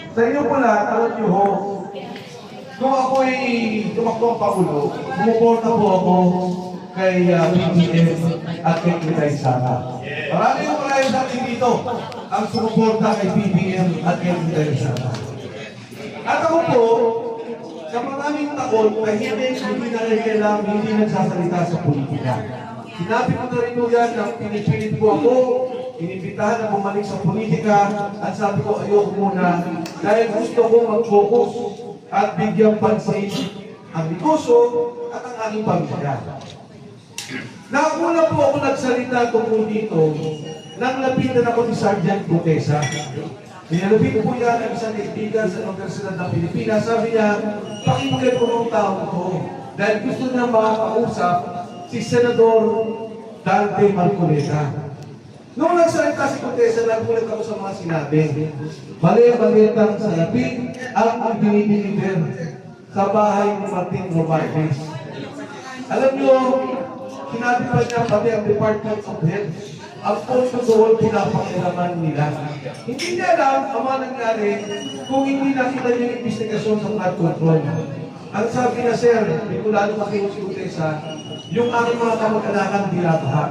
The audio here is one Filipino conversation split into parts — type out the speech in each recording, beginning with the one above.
Sa inyo po lahat, alam niyo ho, kung ako'y tumakbo ang Pangulo, sumuporta po ako kay PBM at kay Inday Sara. Marami yung malayo sa atin dito ang sumuporta kay PBM at kay Inday Sara. At ako po, sa maraming taon, tahimik, hindi na rin kailangan, hindi nagsasalita sa politika. Sinabi ko na rin po yan na pinipilit po ako, inibitahan na bumalik sa politika, at sabi ko ayoko muna dahil gusto ko mag-focus at bigyan pansin ang negosyo at ang aking pamilya. Nauna po ako nagsalita tungkol dito nang lapitan ako ni Sergeant Gutesa. Nilalapit po yan ang isang kaibigan sa Universidad ng Pilipinas. Sabi niya, pakinggan ko ng tao ko dahil gusto niya makakausap si Senador Dante Marcoleta. Noong nagsalita si Gutesa, nagulat ako sa mga sinabi. Bali-balitang salapi ang binibiniber sa bahay ng Martin Romualdez. Alam niyo, sinabi pa niya pati ang Department of Health, ang pondo doon pinapakiraman nila. Hindi niya alam ang mga nangyari kung hindi nakita niya yung investigasyon sa flood control. Ang sabi na, sir, hindi ko lalo makinig si Gutesa, yung aking mga kamag-anakan binabaha.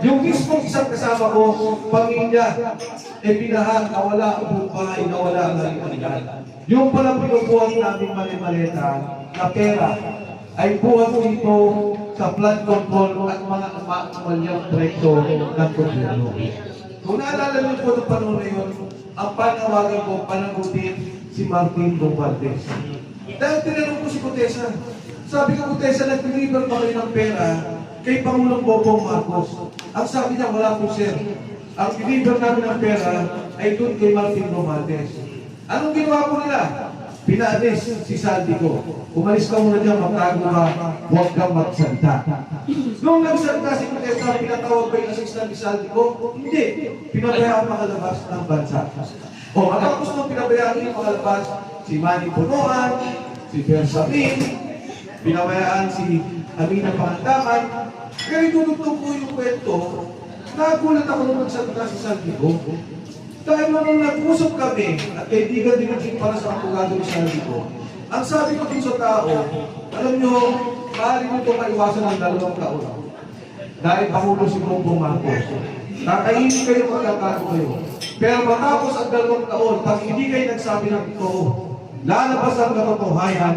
Yung mismong isang kasama ko, pamilya, binaha, nawala ang buhay, nawala ang nalimutan. Yung palang pinubuhan namin mali-maleta na pera ay buhat dito sa flood control at mga maanyang proyekto ng gobyerno. Kung naalala niyo po ng panahon na yun, ang panawagan ko, panagutin si Martin Romualdez. Dahil tinanong ko si Gutesa, sabi ko, Gutesa, nag-deliver ba kayo ng pera kay Pangulong Bongbong Marcos? Ang sabi niya, wala po, sir. Ang deliver namin ng pera ay doon kay Martin Romualdez. Anong ginawa po nila? Pinaalis si Saldi ko. Umalis ka muna dyan, magtago ka, huwag kang magsalita. Nung nagsalita si Gutesa, pinatawag ba yung assistant ni Saldi ko? Hindi. Pinabayaan makalabas ng bansa. O, matapos nung pinabayaan niya makalabas, si Manny Punuan, si Bersamin, pinabayaan si Amina Pangandaman. Kaya itutugtog ko yung kwento, nagulat ako nung nagsalita si Saldi ko. Dahil nung nag-usap kami, at kaibigan din natin para sa abogado ni Saldi ko, ang sabi ko din sa tao, alam nyo, maaari mo ito maiwasan ng 2 taon. Dahil Pangulo si Bongbong Marcos. Kakainin kayo, magkakago kayo. Pero matapos ang 2 taon, pag hindi kayo nagsabi ng totoo, lalabas ang katotohanan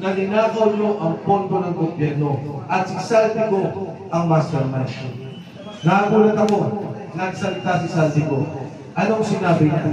na ninakaw nyo ang pondo ng gobyerno at si Saldi ko ang mastermind. Nagulat ako, nagsalita si Saldi ko. Anong sinabi niya?